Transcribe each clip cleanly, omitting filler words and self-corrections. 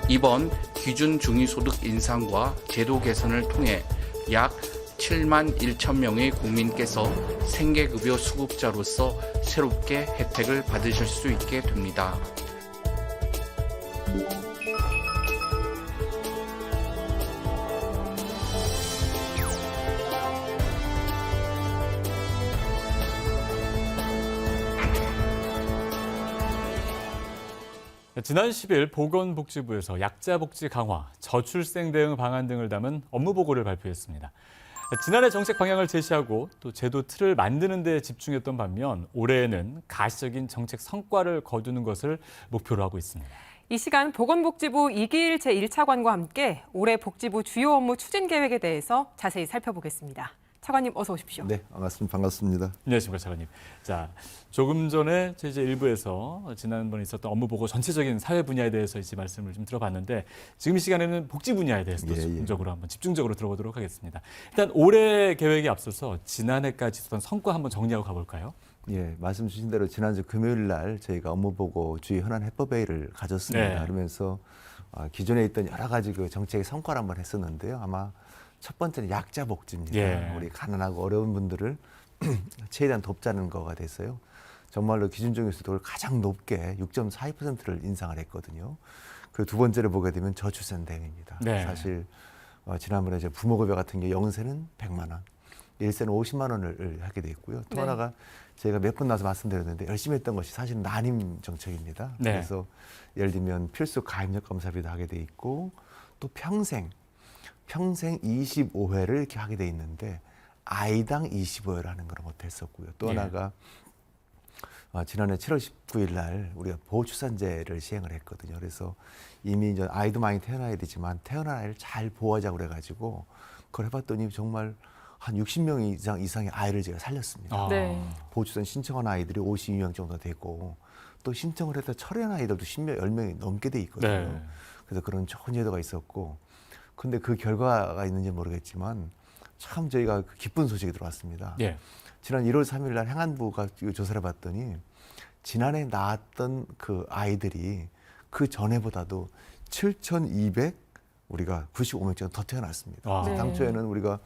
이번 기준 중위소득 인상과 제도 개선을 통해 약 7만 1천 명의 국민께서 생계급여 수급자로서 새롭게 혜택을 받으실 수 있게 됩니다. 지난 10일 보건복지부에서 약자 복지 강화, 저출생 대응 방안 등을 담은 업무 보고를 발표했습니다. 지난해 정책 방향을 제시하고 또 제도 틀을 만드는 데 집중했던 반면 올해에는 가시적인 정책 성과를 거두는 것을 목표로 하고 있습니다. 이 시간 보건복지부 이기일 제1차관과 함께 올해 복지부 주요 업무 추진 계획에 대해서 자세히 살펴보겠습니다. 차관님 어서 오십시오. 네, 반갑습니다. 안녕하십니까, 차관님. 자, 조금 전에 이제 일부에서 지난번에 있었던 업무 보고 전체적인 사회 분야에 대해서 이제 말씀을 좀 들어봤는데 지금 이 시간에는 복지 분야에 대해서도 집중적으로 한번 집중적으로 들어보도록 하겠습니다. 일단 올해 계획에 앞서서 지난해까지 있었던 성과 한번 정리하고 가볼까요? 예, 말씀 주신 대로 지난주 금요일 날 저희가 업무 보고 주의 현안 해법회의를 가졌습니다. 네. 그러면서 기존에 있던 여러 가지 그 정책의 성과를 한번 했었는데요. 아마 첫 번째는 약자 복지입니다. 예. 우리 가난하고 어려운 분들을 최대한 돕자는 거가 됐어요. 정말로 기준 중위소득을 가장 높게 6.42%를 인상을 했거든요. 그리고 두 번째를 보게 되면 저출산 대응입니다. 네. 사실 지난번에 이제 부모급여 같은 게 0세는 100만 원, 1세는 50만 원을 하게 돼 있고요. 또 네. 하나가 제가 몇 번 나서 말씀드렸는데 열심히 했던 것이 사실은 난임 정책입니다. 네. 그래서 예를 들면 필수 가입력 검사비도 하게 돼 있고 또 평생 25회를 이렇게 하게 돼 있는데 아이당 25회를 하는 그런 것도 했었고요. 또 하나가 지난해 7월 19일 날 우리가 보호출산제를 시행을 했거든요. 그래서 이미 이제 아이도 많이 태어나야 되지만 태어난 아이를 잘 보호하자고 그래가지고 그걸 해봤더니 정말 한 60명 이상의 아이를 제가 살렸습니다. 네. 보호출산 신청한 아이들이 52명 정도 되고 또 신청을 해서 철회한 아이들도 10명이 넘게 돼 있거든요. 네. 그래서 그런 좋은 제도가 있었고 근데 그 결과가 있는지 모르겠지만 참 저희가 기쁜 소식이 들어왔습니다. 예. 지난 1월 3일 날 행안부가 조사를 해봤더니 지난해 낳았던 그 아이들이 그 전에보다도 7,200 우리가 95명쯤 더 태어났습니다. 와. 그래서 네. 당초에는 우리가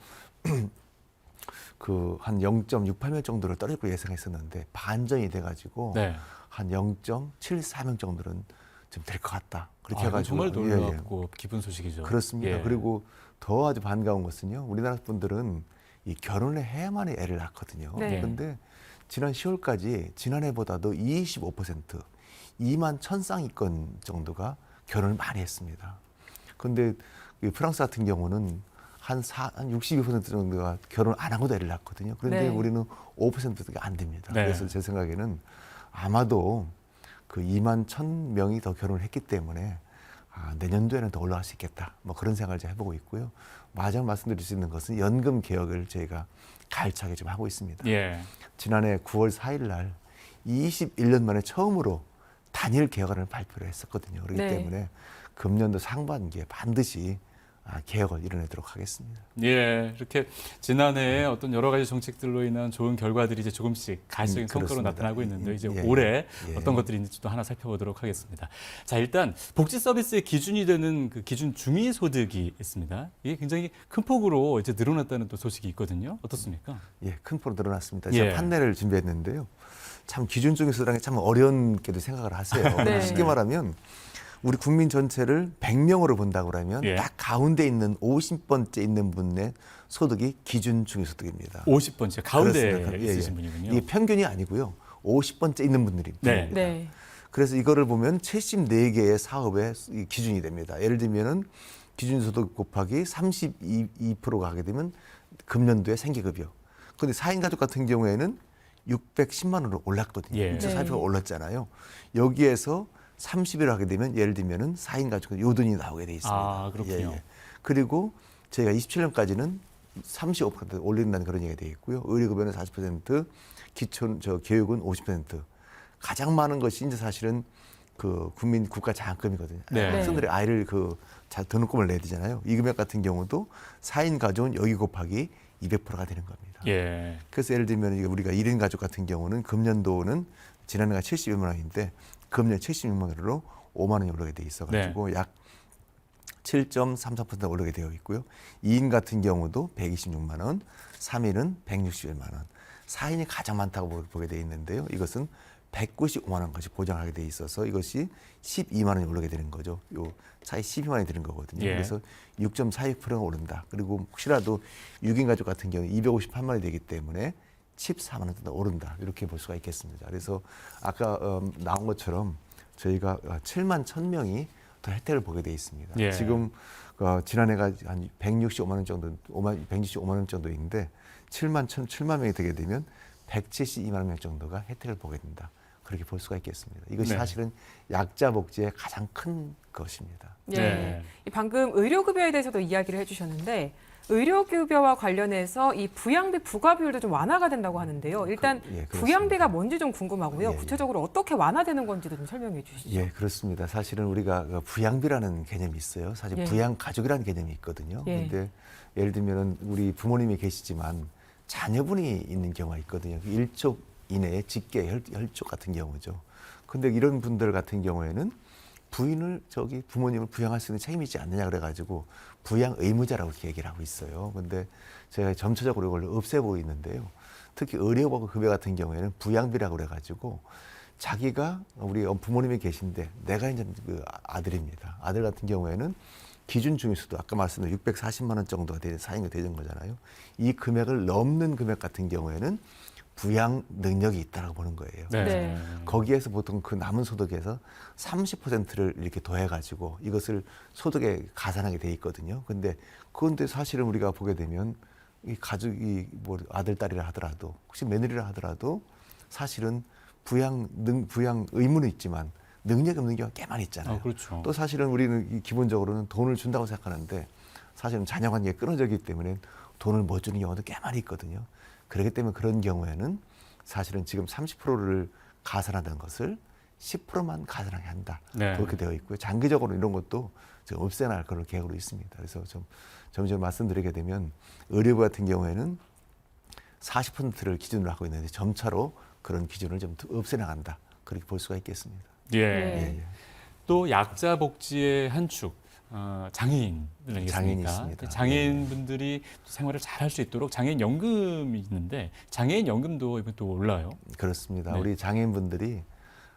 그 한 0.68명 정도를 떨어질 거 예상했었는데 반전이 돼가지고 네. 한 0.74명 정도는 좀 될 것 같다. 그렇게 아, 해가지고 정말 놀랍고 기쁜 소식이죠. 그렇습니다. 예. 그리고 더 아주 반가운 것은요. 우리나라 분들은 이 결혼을 해야만 애를 낳거든요. 네. 그런데 지난 10월까지 지난해보다도 25% 2만 1,000쌍위권 정도가 결혼을 많이 했습니다. 그런데 프랑스 같은 경우는 한 62% 정도가 결혼 안 하고도 애를 낳거든요. 그런데 네. 우리는 5%가 안 됩니다. 네. 그래서 제 생각에는 아마도 그 2만 1,000명이 더 결혼을 했기 때문에 내년도에는 더 올라갈 수 있겠다. 뭐 그런 생각을 좀 해보고 있고요. 마지막 말씀드릴 수 있는 것은 연금 개혁을 저희가 가열차게 좀 하고 있습니다. 예. 지난해 9월 4일 날 21년 만에 처음으로 단일 개혁안을 발표를 했었거든요. 그렇기 네. 때문에 금년도 상반기에 반드시 개혁을 이뤄내도록 하겠습니다. 예, 이렇게 지난해에 어떤 여러 가지 정책들로 인한 좋은 결과들이 이제 조금씩 가시적인 성과로 그렇습니다. 나타나고 있는데 이제 예, 올해 예. 어떤 것들이 있는지 또 하나 살펴보도록 하겠습니다. 자, 일단 복지 서비스의 기준이 되는 그 기준 중위 소득이 있습니다. 이게 굉장히 큰 폭으로 이제 늘어났다는 또 소식이 있거든요. 어떻습니까? 예, 큰 폭으로 늘어났습니다. 예. 제가 판넬을 준비했는데요. 참 기준 중에서라는 게 참 어려운게도 생각을 하세요. 네. 쉽게 말하면 우리 국민 전체를 100명으로 본다고 그러면 예. 딱 가운데 있는 50번째 있는 분의 소득이 기준 중위소득입니다. 50번째 가운데에 그렇습니다. 있으신 분이군요. 이게 평균이 아니고요. 50번째 있는 분들이 네. 네. 그래서 이거를 보면 74개의 사업의 기준이 됩니다. 예를 들면은 기준소득 곱하기 32%가 하게 되면 금년도에 생계급여. 그런데 4인 가족 같은 경우에는 610만 원으로 올랐거든요. 예. 6,400가 네. 올랐잖아요. 여기에서 30을 하게 되면 예를 들면은 4인 가족은 요 돈이 나오게 돼 있습니다. 아, 그렇군요. 그리고 저희가 27년까지는 35% 올린다는 그런 얘기가 되어 있고요. 의료급여는 40%, 교육은 50%. 가장 많은 것이 이제 사실은 그 국민 국가 장학금이거든요. 네. 학생들이 아이를 등록금을 내야 되잖아요. 이 금액 같은 경우도 4인 가족은 여기 곱하기 200%가 되는 겁니다. 예. 그래서 예를 들면 우리가 1인 가족 같은 경우는 금년도는 지난해가 72만 원인데 금년 76만 원으로 5만 원이 오르게 돼 있어가지고 약 7.33% 오르게 되어 있고요. 2인 같은 경우도 126만 원, 3인은 161만 원. 4인이 가장 많다고 보게 되어 있는데요. 이것은 195만 원까지 보장하게 돼 있어서 이것이 12만 원이 오르게 되는 거죠. 요 차이 12만 원이 드는 거거든요. 예. 그래서 6.42%가 오른다. 그리고 혹시라도 6인 가족 같은 경우 258만 원이 되기 때문에 14만 원 더 오른다. 이렇게 볼 수가 있겠습니다. 그래서 아까 나온 것처럼 저희가 7만 1,000명이 더 혜택을 보게 돼 있습니다. 예. 지금 지난해가 한 165만 원 정도, 165만 원 정도인데 7만 명이 되게 되면 172만 명 정도가 혜택을 보게 된다. 그렇게 볼 수가 있겠습니다. 이것이 네. 사실은 약자 복지의 가장 큰 것입니다. 예. 네. 이 방금 의료급여에 대해서도 이야기를 해주셨는데 의료급여와 관련해서 이 부양비 부과 비율도 좀 완화가 된다고 하는데요. 일단 그렇습니다. 부양비가 뭔지 좀 궁금하고요. 예. 구체적으로 어떻게 완화되는 건지도 좀 설명해 주시죠. 예, 그렇습니다. 사실은 우리가 부양비라는 개념이 있어요. 사실 예. 부양가족이라는 개념이 있거든요. 예. 근데 예를 들면 우리 부모님이 계시지만 자녀분이 있는 경우가 있거든요. 1족 이내에 직계 혈족 같은 경우죠. 근데 이런 분들 같은 경우에는 부모님을 부양할 수 있는 책임이 있지 않느냐 그래가지고 부양 의무자라고 이렇게 얘기를 하고 있어요. 근데 제가 점차적으로 이걸 없애보고 있는데요. 특히 의료급여 같은 경우에는 부양비라고 그래가지고 자기가 우리 부모님이 계신데 내가 이제 그 아들입니다. 아들 같은 경우에는 기준 중위수도 아까 말씀드린 640만 원 정도가 되는 사인이 되는 거잖아요. 이 금액을 넘는 금액 같은 경우에는 부양 능력이 있다고 보는 거예요. 네. 네. 거기에서 보통 그 남은 소득에서 30%를 이렇게 더해가지고 이것을 소득에 가산하게 돼 있거든요. 근데 사실은 우리가 보게 되면 이 가족이 뭐 아들, 딸이라 하더라도 혹시 며느리라 하더라도 사실은 부양 의무는 있지만 능력이 없는 경우가 꽤 많이 있잖아요. 그렇죠. 또 사실은 우리는 기본적으로는 돈을 준다고 생각하는데 사실은 자녀 관계가 끊어졌기 때문에 돈을 못 주는 경우도 꽤 많이 있거든요. 그렇기 때문에 그런 경우에는 사실은 지금 30%를 가산하는 것을 10%만 가산하게 한다. 네. 그렇게 되어 있고요. 장기적으로 이런 것도 지금 없애날 그런 계획으로 있습니다. 그래서 좀 점점 말씀드리게 되면 의료부 같은 경우에는 40%를 기준으로 하고 있는데 점차로 그런 기준을 좀 없애나간다. 그렇게 볼 수가 있겠습니다. 예. 네. 또 약자 복지의 한 축, 장애인들 아니겠습니까? 장애인이 있습니다. 장애인분들이 생활을 잘 할 수 있도록 장애인 연금이 있는데 장애인 연금도 이번 또 올라요. 그렇습니다. 네. 우리 장애인분들이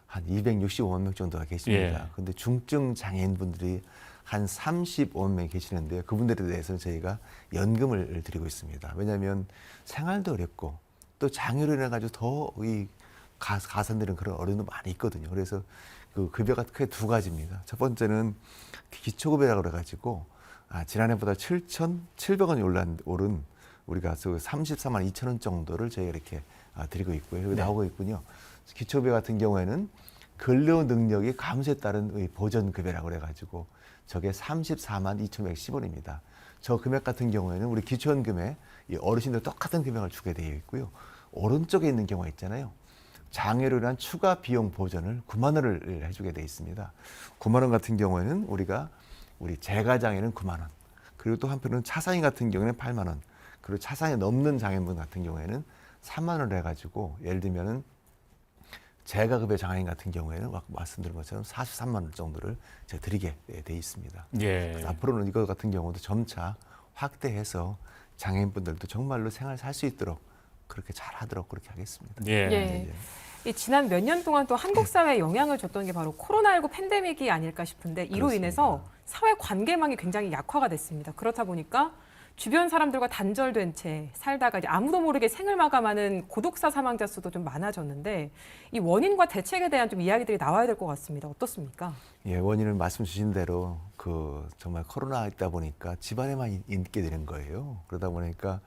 한 265만 명 정도가 계십니다. 예. 근데 중증 장애인분들이 한 35만 명이 계시는데요. 그분들에 대해서는 저희가 연금을 드리고 있습니다. 왜냐하면 생활도 어렵고 또 장애로 인해 가지고 더 이 가산되는 그런 어려움도 많이 있거든요. 그래서 그 급여가 크게 두 가지입니다. 첫 번째는 기초급여라고 그래가지고 지난해보다 7,700원이 오른 우리가 34만 2천 원 정도를 저희가 이렇게 드리고 있고요. 여기 네. 나오고 있군요. 기초급여 같은 경우에는 근로 능력이 감소에 따른 보전급여라고 그래가지고 저게 34만 2,110원입니다. 저 금액 같은 경우에는 우리 기초연금에 이 어르신들 똑같은 금액을 주게 되어 있고요. 오른쪽에 있는 경우가 있잖아요. 장애로 인한 추가 비용 보전을 9만 원을 해주게 되어 있습니다. 9만 원 같은 경우에는 우리 재가장애는 9만 원, 그리고 또 한편으로는 차상위 같은 경우에는 8만 원, 그리고 차상위 넘는 장애인분 같은 경우에는 3만 원을 해가지고 예를 들면은 재가급여 장애인 같은 경우에는 말씀드린 것처럼 43만 원 정도를 제가 드리게 돼 있습니다. 예. 그래서 앞으로는 이거 같은 경우도 점차 확대해서 장애인분들도 정말로 생활 살 수 있도록 그렇게 잘하도록 그렇게 하겠습니다. 예. 예. 이 지난 몇 년 동안 또 한국 사회에 영향을 줬던 게 바로 코로나19 팬데믹이 아닐까 싶은데 이로 그렇습니다. 인해서 사회 관계망이 굉장히 약화가 됐습니다. 그렇다 보니까 주변 사람들과 단절된 채 살다가 이제 아무도 모르게 생을 마감하는 고독사 사망자 수도 좀 많아졌는데 이 원인과 대책에 대한 좀 이야기들이 나와야 될 것 같습니다. 어떻습니까? 예, 원인은 말씀 주신 대로 정말 코로나 있다 보니까 집안에만 있게 되는 거예요. 그러다 보니까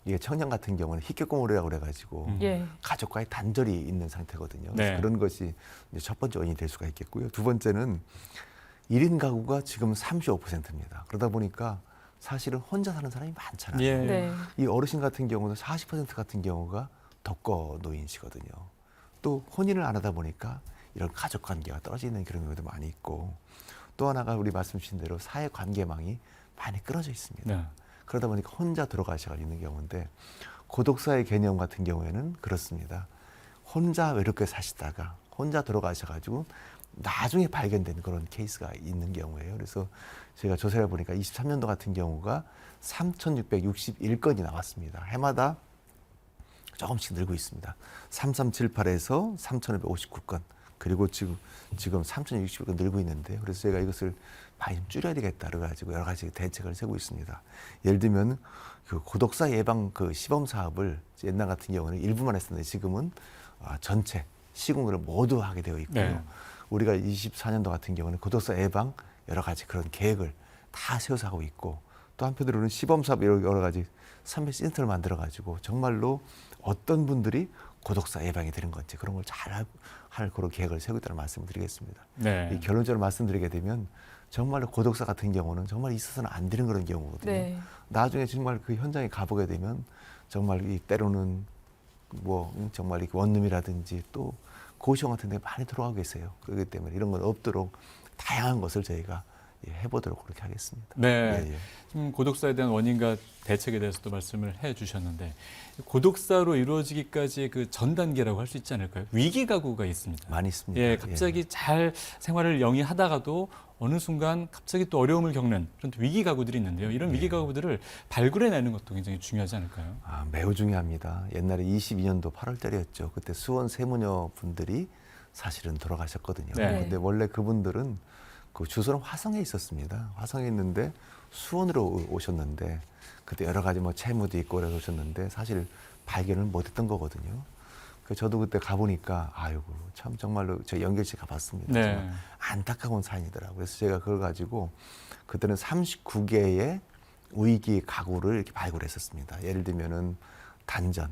이게 청년 같은 경우는 희귀고물이라고 그래가지고 예. 가족과의 단절이 있는 상태거든요. 그래서 네. 그런 것이 이제 첫 번째 원인이 될 수가 있겠고요. 두 번째는 1인 가구가 지금 35%입니다. 그러다 보니까 사실은 혼자 사는 사람이 많잖아요. 예. 네. 이 어르신 같은 경우는 40% 같은 경우가 독거 노인이시거든요. 또 혼인을 안 하다 보니까 이런 가족 관계가 떨어지는 그런 경우도 많이 있고, 또 하나가 우리 말씀 주신 대로 사회 관계망이 많이 끊어져 있습니다. 네. 그러다 보니까 혼자 돌아가셔가 있는 경우인데, 고독사의 개념 같은 경우에는 그렇습니다. 혼자 외롭게 사시다가 혼자 돌아가셔가지고 나중에 발견된 그런 케이스가 있는 경우예요. 그래서 제가 조사를 보니까 23년도 같은 경우가 3,661건이 나왔습니다. 해마다 조금씩 늘고 있습니다. 3378에서 3,559건, 그리고 지금 3,061건 늘고 있는데요. 그래서 제가 이것을 많이 좀 줄여야 되겠다 그래가지고 여러 가지 대책을 세우고 있습니다. 예를 들면 그 고독사 예방 그 시범 사업을 옛날 같은 경우는 일부만 했었는데 지금은 전체 시군구를 모두 하게 되어 있고요. 네. 우리가 24년도 같은 경우는 고독사 예방 여러 가지 그런 계획을 다 세워서 하고 있고, 또 한편으로는 시범 사업 여러 가지 선별 센터를 만들어 가지고 정말로 어떤 분들이 고독사 예방이 되는 건지 그런 걸 잘 할 그런 계획을 세우고 있다는 말씀을 드리겠습니다. 네. 이 결론적으로 말씀드리게 되면 정말로 고독사 같은 경우는 정말 있어서는 안 되는 그런 경우거든요. 네. 나중에 정말 그 현장에 가보게 되면 정말 이 때로는 정말 이 원룸이라든지 또 고시원 같은 데 많이 들어가고 계세요. 그렇기 때문에 이런 건 없도록 다양한 것을 저희가 해보도록 그렇게 하겠습니다. 네. 예, 예. 지금 고독사에 대한 원인과 대책에 대해서도 말씀을 해주셨는데 고독사로 이루어지기까지 그 전 단계라고 할 수 있지 않을까요? 위기 가구가 있습니다. 많이 있습니다. 예, 갑자기 잘 생활을 영위하다가도 어느 순간 갑자기 또 어려움을 겪는 그런 위기 가구들이 있는데요. 이런 위기 가구들을 발굴해내는 것도 굉장히 중요하지 않을까요? 매우 중요합니다. 옛날에 22년도 8월 달이었죠. 그때 수원 세무녀 분들이 사실은 돌아가셨거든요. 네. 근데 원래 그분들은 그 주소는 화성에 있었습니다. 화성에 있는데 수원으로 오셨는데 그때 여러 가지 채무도 있고 그래서 오셨는데 사실 발견을 못했던 거거든요. 그래서 저도 그때 가보니까 아이고 참 정말로 저 연결시 가봤습니다. 네. 정말 안타까운 사연이더라고요. 그래서 제가 그걸 가지고 그때는 39개의 위기 가구를 이렇게 발굴했었습니다. 예를 들면은 단전,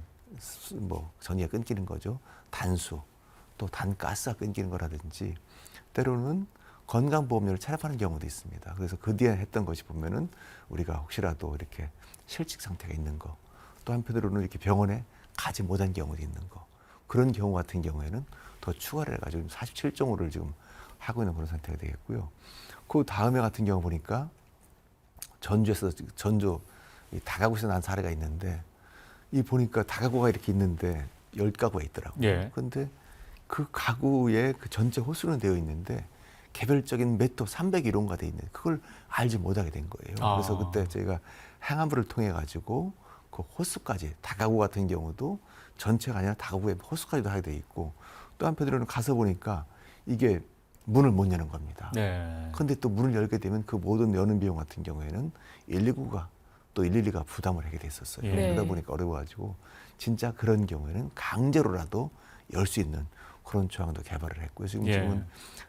전기가 끊기는 거죠. 단수, 또 단가스가 끊기는 거라든지 때로는 건강보험료를 차납하는 경우도 있습니다. 그래서 그 뒤에 했던 것이 보면은 우리가 혹시라도 이렇게 실직 상태가 있는 거, 또 한편으로는 이렇게 병원에 가지 못한 경우도 있는 거, 그런 경우 같은 경우에는 더 추가를 해가지고 47종으를 지금 하고 있는 그런 상태가 되겠고요. 그 다음에 같은 경우 보니까 전주 다가구에서 난 사례가 있는데 이 보니까 다가구가 이렇게 있는데 10가구가 있더라고요. 예. 그런데 그 가구에 그 전체 호수는 되어 있는데 개별적인 매토 301호가 돼 있는 그걸 알지 못하게 된 거예요. 그래서 그때 저희가 행안부를 통해 가지고 그 호수까지 다가구 같은 경우도 전체가 아니라 다가구에 호수까지도 하게 돼 있고, 또 한편으로는 가서 보니까 이게 문을 못 여는 겁니다. 네. 그런데 또 문을 열게 되면 그 모든 여는 비용 같은 경우에는 119가 또 112가 부담을 하게 됐었어요. 네. 그러다 보니까 어려워가지고 진짜 그런 경우에는 강제로라도 열 수 있는 그런 조항도 개발을 했고요. 지금은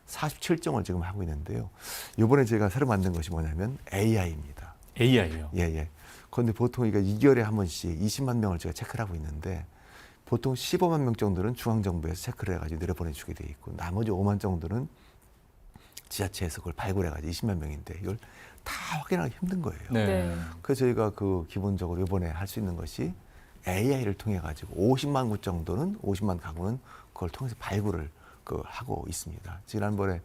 47종을 지금 하고 있는데요. 이번에 제가 새로 만든 것이 뭐냐면 AI입니다. AI요. 예. 그런데 보통 이거 2개월에 한 번씩 20만 명을 제가 체크를 하고 있는데 보통 15만 명 정도는 중앙정부에서 체크를 해가지고 내려보내주게 돼 있고 나머지 5만 정도는 지자체에서 그걸 발굴해가지고 20만 명인데 이걸 다 확인하기 힘든 거예요. 네. 그래서 저희가 그 기본적으로 이번에 할 수 있는 것이 AI를 통해 가지고 50만 구 정도는 50만 가구는 그걸 통해서 발굴을 하고 있습니다. 지난번에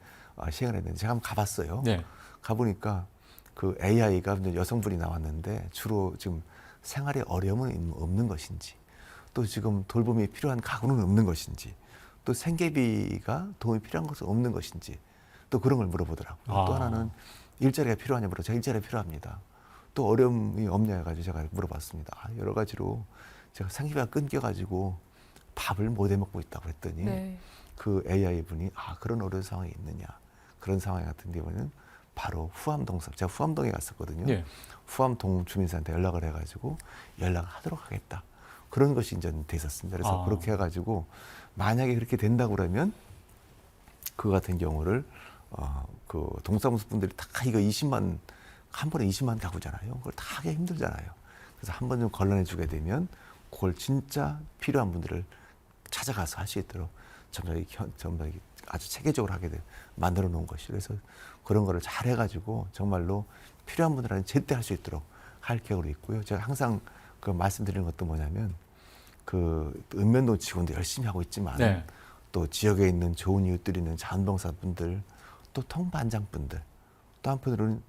시행을 했는데 제가 한번 가봤어요. 네. 가보니까 그 AI가 여성분이 나왔는데 주로 지금 생활에 어려움은 없는 것인지, 또 지금 돌봄이 필요한 가구는 없는 것인지, 또 생계비가 도움이 필요한 것은 없는 것인지, 또 그런 걸 물어보더라고요. 또 하나는 일자리가 필요하냐 물어. 제가 일자리가 필요합니다. 또 어려움이 없냐 해가지고 제가 물어봤습니다. 여러 가지로 제가 생계비가 끊겨가지고 밥을 못 해먹고 있다고 했더니 그 AI 분이 그런 어려운 상황이 있느냐, 그런 상황 같은 경우는 바로 후암동서, 제가 후암동에 갔었거든요. 네. 후암동 주민센터에 연락을 해가지고 연락을 하도록 하겠다. 그런 것이 이제 됐었습니다. 그래서 그렇게 해가지고 만약에 그렇게 된다고 그러면 그 같은 경우를 그 동사무소 분들이 다 이거 20만 한 번에 20만 가구잖아요. 그걸 다 하기 힘들잖아요. 그래서 한 번 좀 걸러내 주게 되면 그걸 진짜 필요한 분들을 찾아가서 할 수 있도록 점점 아주 체계적으로 하게 만들어 놓은 것이. 그래서 그런 거를 잘 해가지고 정말로 필요한 분들한테 제때 할 수 있도록 할 계획으로 있고요. 제가 항상 그 말씀드리는 것도 뭐냐면 그 읍면동 직원도 열심히 하고 있지만 또 지역에 있는 좋은 이웃들이 있는 자원봉사분들, 또 통반장분들, 또 한편으로는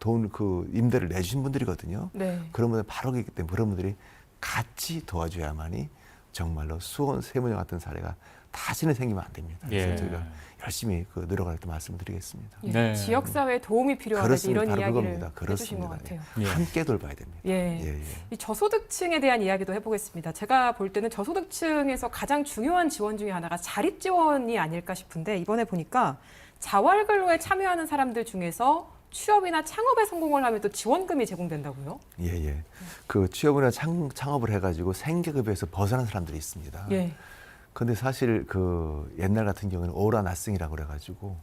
임대를 내주신 분들이거든요. 그런 분들 바로 있기 때문에 그런 분들이 같이 도와줘야만이 정말로 수원 세무녀 같은 사례가 다시는 생기면 안 됩니다. 그래서 예. 저희가 열심히 그 노력할 때 말씀드리겠습니다. 예, 네. 지역 사회에 도움이 필요하다 이런 바로 이야기를 그겁니다. 해주신 것 그렇습니다. 같아요. 예. 함께 돌봐야 됩니다. 예. 예, 예. 이 저소득층에 대한 이야기도 해보겠습니다. 제가 볼 때는 저소득층에서 가장 중요한 지원 중에 하나가 자립 지원이 아닐까 싶은데 이번에 보니까 자활근로에 참여하는 사람들 중에서 취업이나 창업에 성공을 하면 또 지원금이 제공된다고요? 예, 예. 그 취업이나 창업을 해가지고 생계급여에서 벗어난 사람들이 있습니다. 예. 근데 사실 그 옛날 같은 경우는 오라 나싱이라고 그래가지고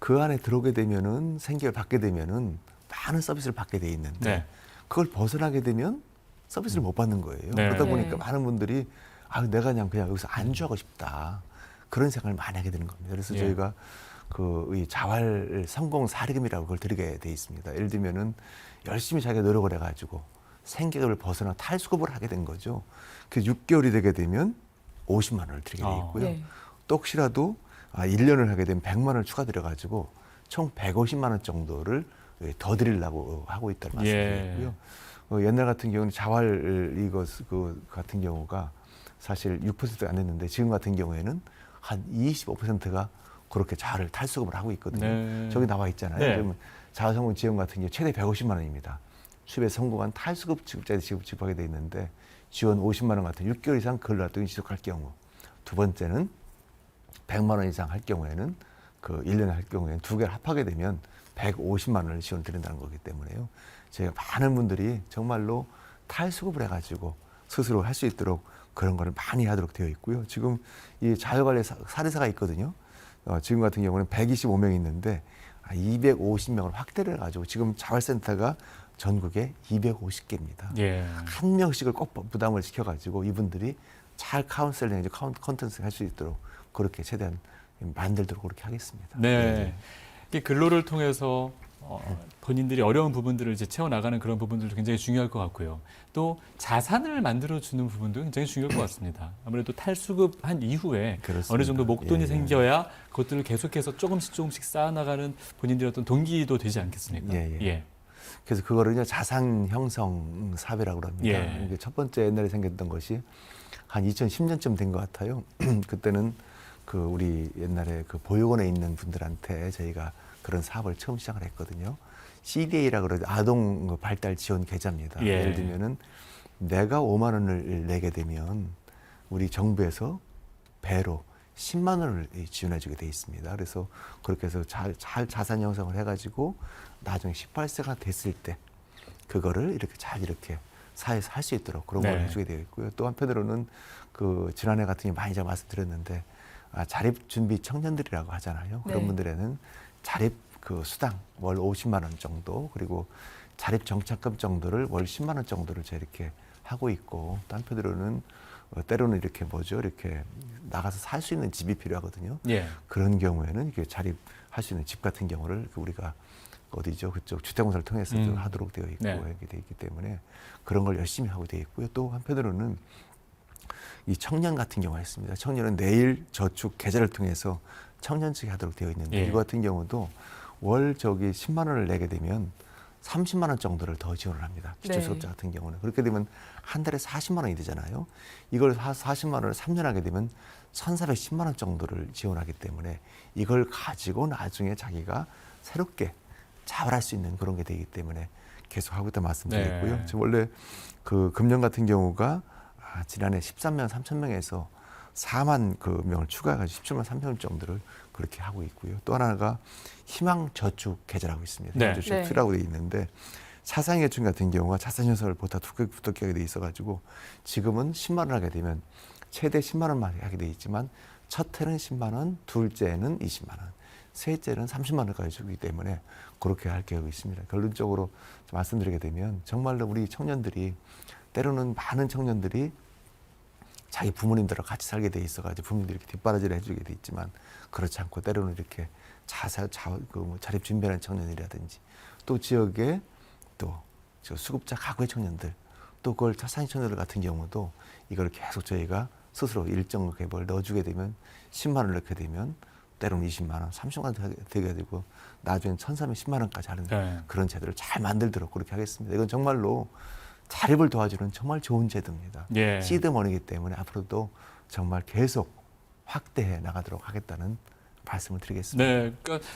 그 안에 들어오게 되면은 생계를 받게 되면은 많은 서비스를 받게 돼 있는데 네. 그걸 벗어나게 되면 서비스를 못 받는 거예요. 네. 그러다 보니까 네. 많은 분들이 아, 내가 그냥 여기서 안주하고 싶다. 그런 생각을 많이 하게 되는 겁니다. 그래서 예. 저희가 이 자활 성공 사례금이라고 그걸 드리게 돼 있습니다. 예를 들면은 열심히 자기가 노력을 해가지고 생계급을 벗어나 탈수급을 하게 된 거죠. 그 6개월이 되게 되면 50만 원을 드리게 돼 있고요. 네. 또 혹시라도 1년을 하게 되면 100만 원을 추가드려가지고 총 150만 원 정도를 더 드리려고 하고 있다는 말씀드리고요. 옛날 같은 경우는 자활 그 같은 경우가 사실 6%가 안 됐는데 지금 같은 경우에는 한 25%가 그렇게 자활을 탈수급을 하고 있거든요. 네. 저기 나와 있잖아요. 네. 그러면 자활성공 지원 같은 경우 최대 150만 원입니다. 취업에 성공한 탈수급 지급자에 지급하게 돼 있는데 지원 50만 원 같은 6개월 이상 근로활동을 지속할 경우, 두 번째는 100만 원 이상 할 경우에는 그 1년에 할 경우에는 두 개를 합하게 되면 150만 원을 지원 드린다는 거기 때문에요. 저희가 많은 분들이 정말로 탈수급을 해가지고 스스로 할 수 있도록 그런 거를 많이 하도록 되어 있고요. 지금 이 자율관리 사례사가 있거든요. 지금 같은 경우는 125명이 있는데 250명을 확대를 해가지고 지금 자활센터가 전국에 250개입니다. 예. 한 명씩을 꼭 부담을 시켜가지고 이분들이 잘 카운셀링, 컨텐츠 할 수 있도록 그렇게 최대한 만들도록 그렇게 하겠습니다. 네. 이 근로를 통해서 본인들이 어려운 부분들을 이제 채워나가는 그런 부분들도 굉장히 중요할 것 같고요. 또 자산을 만들어주는 부분도 굉장히 중요할 것 같습니다. 아무래도 탈수급한 이후에 그렇습니다. 어느 정도 목돈이 예, 예. 생겨야 그것들을 계속해서 조금씩 쌓아나가는 본인들의 어떤 동기도 되지 않겠습니까? 예, 예. 그래서 그거를 이제 자산 형성 사업이라고 합니다. 예. 이게 첫 번째 옛날에 생겼던 것이 한 2010년쯤 된 것 같아요. 그때는 그 우리 옛날에 그 보육원에 있는 분들한테 저희가 그런 사업을 처음 시작을 했거든요. CDA라고 그러죠. 아동 발달 지원 계좌입니다. 예. 예를 들면은 내가 5만 원을 내게 되면 우리 정부에서 배로 10만 원을 지원해주게 돼 있습니다. 그래서 그렇게 해서 잘 자산 형성을 해가지고 나중에 18세가 됐을 때 그거를 이렇게 잘 이렇게 사회에서 할 수 있도록 그런 걸 네. 해주게 되어 있고요. 또 한편으로는 그 지난해 같은 경우 많이 제가 말씀드렸는데 자립 준비 청년들이라고 하잖아요. 그런 네. 분들에는 자립 그 수당 월 50만 원 정도 그리고 자립 정착금 정도를 월 10만 원 정도를 제가 이렇게 하고 있고 또 한편으로는 때로는 이렇게 이렇게 나가서 살 수 있는 집이 필요하거든요. 예. 그런 경우에는 이렇게 자립할 수 있는 집 같은 경우를 우리가 어디죠? 그쪽 주택공사를 통해서 하도록 되어 있고 네. 이렇게 되어 있기 때문에 그런 걸 열심히 하고 되어 있고요. 또 한편으로는 이 청년 같은 경우가 있습니다. 청년은 내일 저축 계좌를 통해서 청년축이 하도록 되어 있는데 예. 이거 같은 경우도 월 10만 원을 내게 되면 30만 원 정도를 더 지원을 합니다. 기초수급자 네. 같은 경우는. 그렇게 되면 한 달에 40만 원이 되잖아요. 이걸 40만 원을 3년 하게 되면 1,410만 원 정도를 지원하기 때문에 이걸 가지고 나중에 자기가 새롭게 자활할 수 있는 그런 게 되기 때문에 계속 하고 있다 말씀드렸고요. 네. 지금 원래 그 금년 같은 경우가 지난해 13만 3천 명에서 4만 그 명을 추가해가지고 17만 3천 정도를 그렇게 하고 있고요. 또 하나가 희망 저축 계좌라고 있습니다. 네. 희망 저축 네. 투라고 되어 있는데 차상위계층 같은 경우가 자산 형성을 보다 두텁게 하게 돼 있어가지고 지금은 10만 원 하게 되면 최대 10만 원만 하게 돼 있지만 첫 해는 10만 원, 둘째는 20만 원, 셋째는 30만 원까지 주기 때문에 그렇게 할 계획이 있습니다. 결론적으로 말씀드리게 되면 정말로 우리 청년들이 때로는 많은 청년들이 자기 부모님들하고 같이 살게 돼 있어가지고 부모님들이 이렇게 뒷바라지를 해주게 돼 있지만 그렇지 않고 때로는 이렇게 자립 준비하는 청년이라든지 또 지역에 또 수급자 가구의 청년들 또 그걸 자산 청년들 같은 경우도 이걸 계속 저희가 스스로 일정 갭을 넣어주게 되면 10만 원을 넣게 되면 때로는 20만 원, 30만 원 되게 되고 나중엔 1,310만 원까지 하는 네. 그런 제도를 잘 만들도록 그렇게 하겠습니다. 이건 정말로 자립을 도와주는 정말 좋은 제도입니다. 예. 시드머니이기 때문에 앞으로도 정말 계속 확대해 나가도록 하겠다는 말씀을 드리겠습니다. 네, 그러니까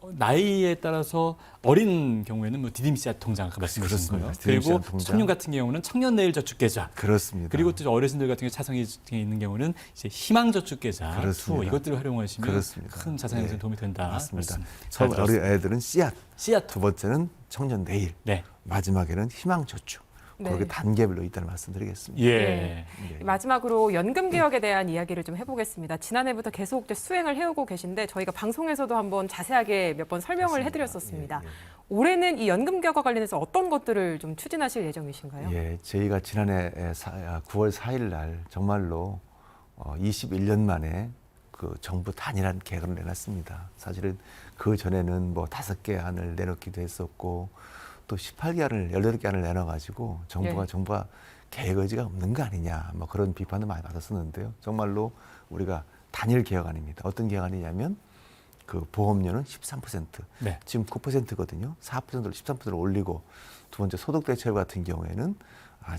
나이에 따라서 어린 경우에는 뭐 디딤씨앗 통장 아까 말씀해 주신 거예요. 그렇습니다. 그리고 디딤씨앗 통장. 청년 같은 경우는 청년내일저축계좌. 그렇습니다. 그리고 또 어르신들 같은 경우 차상위 중에 있는 경우는 이제 희망저축계좌. 그렇습니다. 이것들을 활용하시면 그렇습니다. 큰 자산 형성에 네. 도움이 된다. 맞습니다. 말씀 처음 잘 어린 들었습니다. 애들은 씨앗, 씨앗. 두 번째는 청년 내일, 네. 마지막에는 희망저축. 네. 그렇게 단계별로 있다는 말씀드리겠습니다. 예. 예. 마지막으로 연금 개혁에 대한 이야기를 좀 해보겠습니다. 지난해부터 계속 수행을 해오고 계신데 저희가 방송에서도 한번 자세하게 몇 번 설명을 맞습니다. 해드렸었습니다. 예, 예. 올해는 이 연금 개혁과 관련해서 어떤 것들을 좀 추진하실 예정이신가요? 예, 저희가 지난해 9월 4일 날 정말로 21년 만에 그 정부 단일한 계획을 내놨습니다. 사실은 그 전에는 뭐 5개 안을 내놓기도 했었고 또 18개 안을 18개 안을 내놔가지고 정부가 계획 의지가 없는 거 아니냐 뭐 그런 비판도 많이 받았었는데요. 정말로 우리가 단일 개혁안입니다. 어떤 개혁안이냐면 그 보험료는 13%, 네. 지금 9%거든요. 4%로 13%로 올리고 두 번째 소득 대체율 같은 경우에는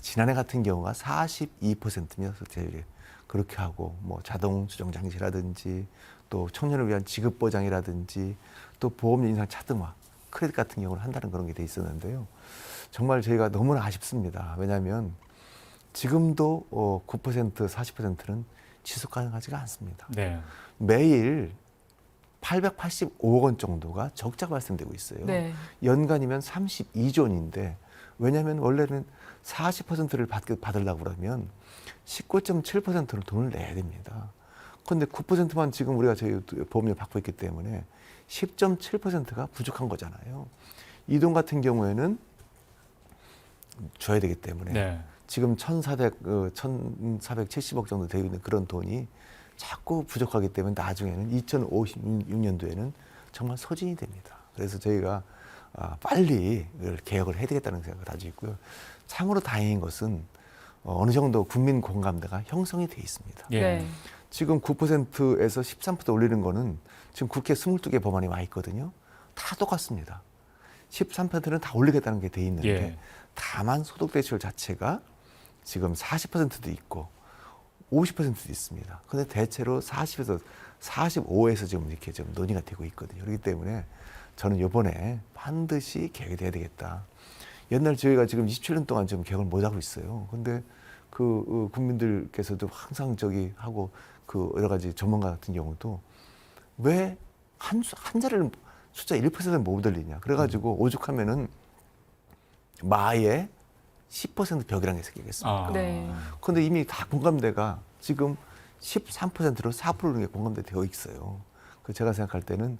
지난해 같은 경우가 42%입니다. 대율이 그렇게 하고 뭐 자동 수정 장치라든지 또 청년을 위한 지급 보장이라든지 또 보험료 인상 차등화, 크레딧 같은 경우를 한다는 그런 게 돼 있었는데요. 정말 저희가 너무나 아쉽습니다. 왜냐하면 지금도 9%, 40%는 지속 가능하지가 않습니다. 네. 매일 885억 원 정도가 적자가 발생되고 있어요. 네. 연간이면 32조 원인데 왜냐하면 원래는 40%를 받으려고 그러면 19.7%를 돈을 내야 됩니다. 그런데 9%만 지금 우리가 저희 보험료 받고 있기 때문에 10.7%가 부족한 거잖아요. 이 돈 같은 경우에는 줘야 되기 때문에 네. 지금 1,470억 정도 되어 있는 그런 돈이 자꾸 부족하기 때문에 나중에는 2056년도에는 정말 소진이 됩니다. 그래서 저희가 빨리 이걸 개혁을 해야 되겠다는 생각을 가지고 있고요. 참으로 다행인 것은 어느 정도 국민 공감대가 형성이 돼 있습니다. 예. 네. 지금 9%에서 13% 올리는 거는 지금 국회 22개 법안이 와 있거든요. 다 똑같습니다. 13%는 다 올리겠다는 게 돼 있는데 예. 다만 소득 대체율 자체가 지금 40%도 있고 50%도 있습니다. 근데 대체로 40에서 45에서 지금 이렇게 좀 논의가 되고 있거든요. 그렇기 때문에 저는 이번에 반드시 개혁이 돼야 되겠다. 옛날 저희가 지금 27년 동안 지금 개혁을 못 하고 있어요. 근데 그 국민들께서도 항상 저기 하고 그 여러 가지 전문가 같은 경우도 왜 한 자리를 숫자 1%는 못 들리냐. 그래가지고 오죽하면은 마에 10% 벽이라는 게 생기겠습니다. 네. 그런데 이미 다 공감대가 지금 13%로 4%는 게 공감대 되어 있어요. 그 제가 생각할 때는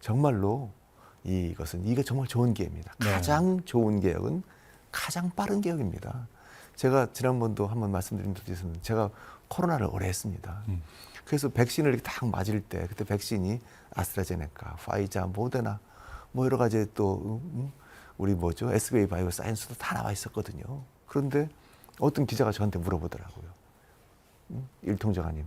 정말로 이게 정말 좋은 기회입니다. 네. 가장 좋은 개혁은 가장 빠른 개혁입니다. 제가 지난번도 한번 말씀드린 적이 있었는데 제가 코로나를 오래 했습니다. 그래서 백신을 이렇게 딱 맞을 때 그때 백신이 아스트라제네카, 파이자, 모데나 뭐 여러 가지 또 우리 SBA 바이오 사이언스도 다 나와 있었거든요. 그런데 어떤 기자가 저한테 물어보더라고요. 일통정아님,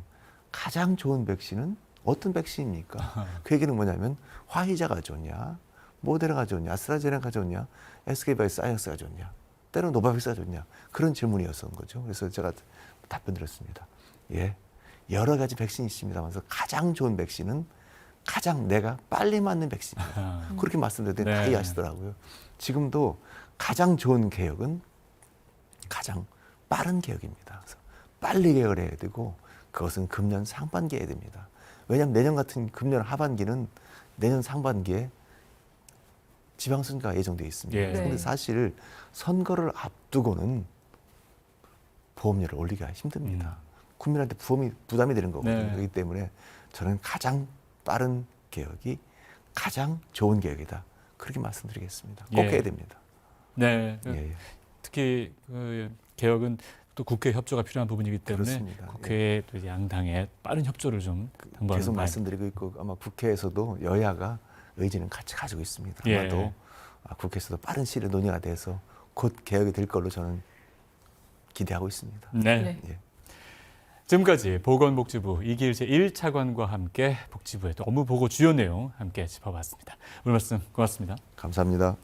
가장 좋은 백신은 어떤 백신입니까? 그 얘기는 뭐냐면 화이자가 좋냐, 모데나가 좋냐, 아스트라제네카가 좋냐, SBA 바이오 사이언스가 좋냐, 때로는 노바백스가 좋냐, 그런 질문이었던 거죠. 그래서 제가 답변 드렸습니다. 예, 여러 가지 백신이 있습니다면서 가장 좋은 백신은 가장 내가 빨리 맞는 백신입니다. 그렇게 말씀드렸더니 다 이해하시더라고요. 지금도 가장 좋은 개혁은 가장 빠른 개혁입니다. 그래서 빨리 개혁을 해야 되고 그것은 금년 상반기에 해야 됩니다. 왜냐하면 내년 같은 금년 하반기는 내년 상반기에 지방선거가 예정되어 있습니다. 예. 그런데 사실 선거를 앞두고는 보험료를 올리기가 힘듭니다. 국민한테 부담이 되는 거거든요. 네. 그렇기 때문에 저는 가장 빠른 개혁이 가장 좋은 개혁이다. 그렇게 말씀드리겠습니다. 꼭 예. 해야 됩니다. 네. 예, 예. 특히 그 개혁은 또 국회 협조가 필요한 부분이기 때문에 그렇습니다. 국회의 또 양당의 빠른 협조를 좀 당부하는 계속 바입니다. 말씀드리고 있고 아마 국회에서도 여야가 의지는 같이 가지고 있습니다. 예. 아마도 국회에서도 빠른 시일에 논의가 돼서 곧 개혁이 될 걸로 저는 기대하고 있습니다. 네. 네. 예. 지금까지 보건복지부 이기일제 1차관과 함께 복지부의 또 업무 보고 주요 내용 함께 짚어봤습니다. 오늘 말씀 고맙습니다. 감사합니다.